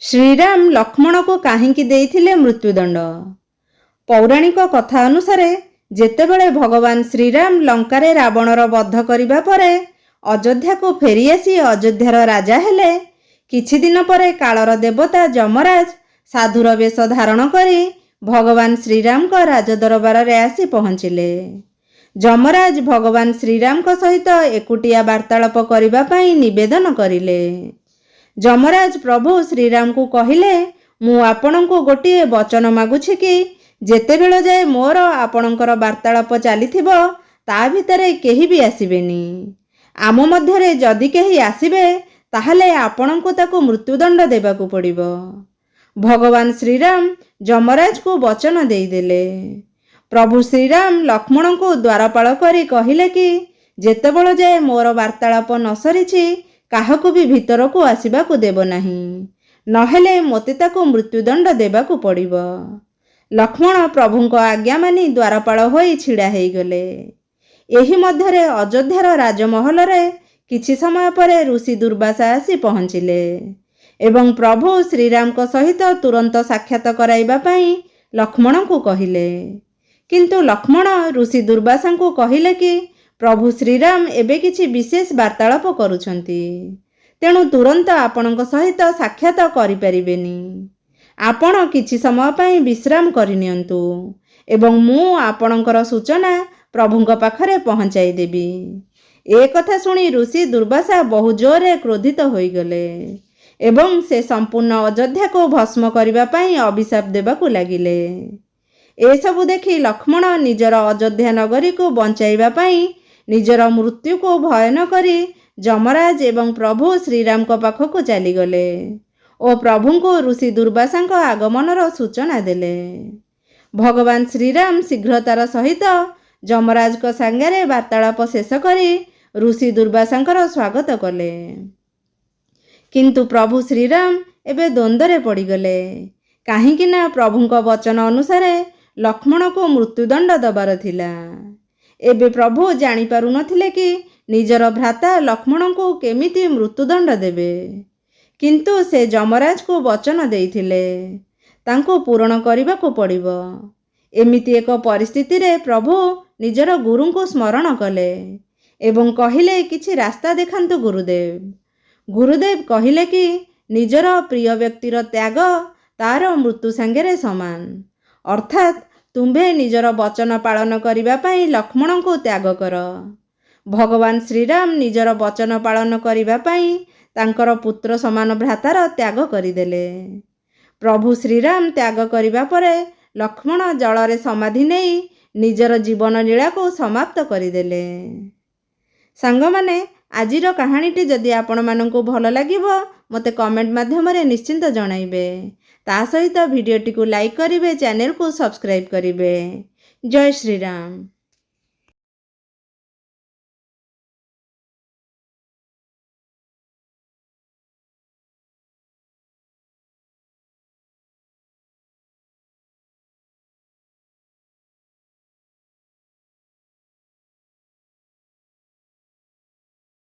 श्रीराम लक्ष्मण को काहींकी देइथिले मृत्युदंड। पौराणिक कथा अनुसार जेतेबेले भगवान श्रीराम लंकारे रावणर वध करिबा परे अयोध्या को फेरी आसी अयोध्यार राजा हेले। किछि दिन परे कालर देवता जमराज साधुर वेश धारण करी भगवान श्रीराम को राजदरबार रे आसी पहुँचिले। जमराज भगवान श्रीराम को सहित एकुटिया वार्तालाप करिबा पई निवेदन करिले। जमराज प्रभु श्रीराम को कहिले, मु आपणको गोटे वचन मागुछि कि जेतेबेले जाए मोर आपणकर वार्तालाप चलीथिबो ता भितरे केही भी आसीबेनी। आम मध्यरे जदि केही आसीबे ताहले आपणको ताको मृत्युदंड देबाकू पड़िबो। भगवान श्रीराम जमराज को वचन देइदेले। प्रभु श्रीराम लक्ष्मण को द्वारपाल करी कहिले कि जेतेबेले जाए मोर वार्तालाप न सरीछि काहाकू भी भीतर को आसीबाकू देबो नाही, नहेले मोते ताको मृत्युदंड देबाकू पड़िबो। लक्ष्मण प्रभुंको आज्ञा मानी द्वारपाल होई छिड़ा हेई गले। एही मध्यरे अयोध्यार राजमहल रे किछि समय परे ऋषि दुर्वासा आसी पहुँचिले एवं प्रभु श्रीराम को सहित तुरंत साक्षात कराइबा पई लक्ष्मण को कहिले। किंतु लक्ष्मण ऋषि दुर्वासा को कहिले कि प्रभु श्रीराम एबे किछि विशेष वार्तालाप करुछंती, तेणु तुरंत आपणक सहित साक्षात करि परिबेनी। आपण किछि समय पई विश्राम करिनियंतु एवं मु आपणकर सूचना प्रभुंक पाखरे पहुंचाई देबी। ए कथा सुनी ऋषि दुर्वासा बहु जोरे क्रोधित होई गले एवं से संपूर्ण अयोध्या को भस्म करिबा पई अभिशाप देबाकू लागिले। ए सबु देखि लक्ष्मण निजर अयोध्या नगरी को बंचाइबा पई निजर मृत्यु को भय न करी जमराज एवं प्रभु श्रीराम को पाखकू चलीगले और प्रभु को ऋषि दुर्वासा आगमनर सूचना देले। भगवान श्रीराम शीघ्रतार सहित जमराज को सांगरे वार्तालाप शेष करी ऋषि दुर्वासा स्वागत कले। किंतु प्रभु श्रीराम एबे द्वंद्वरे पड़ीगले, काहींकि ना प्रभुंको वचन अनुसार लक्ष्मण को मृत्युदंड दबार थिला। एबे प्रभु जानी पारु नथिले कि निजर भ्राता लक्ष्मण को केमिति मृत्युदंड देबे, किंतु से जमराज को वचन देइथिले तांको पूर्ण करबाकू पड़िबो। एमिति एक परिस्थिति रे प्रभु निजर गुरु को स्मरण कले एवं कहिले किछि रास्ता देखांतु गुरुदेव। गुरुदेव कहिले कि निजर प्रिय व्यक्तिर त्याग तार मृत्यु संगेरे समान, अर्थात तुम्भे निजर वचन पालन करिबा पई लक्ष्मण को त्याग कर। भगवान श्रीराम निजर वचन पालन करिबा पई तांकर पुत्र समान भ्रातार त्याग करिदेले। प्रभु श्रीराम त्याग करिबा परे लक्ष्मण जलरे समाधि नेई निजर जीवन लीला को समाप्त करिदेले। सांग माने आजिर कहानीटी जदि आपण माननकु भल लागिबो मते कमेंट माध्यम रे निश्चिंत जणाइबे। ता सहित भिडियोटी को लाइक करिवे, चैनल को सब्सक्राइब करिवे। जय श्री राम।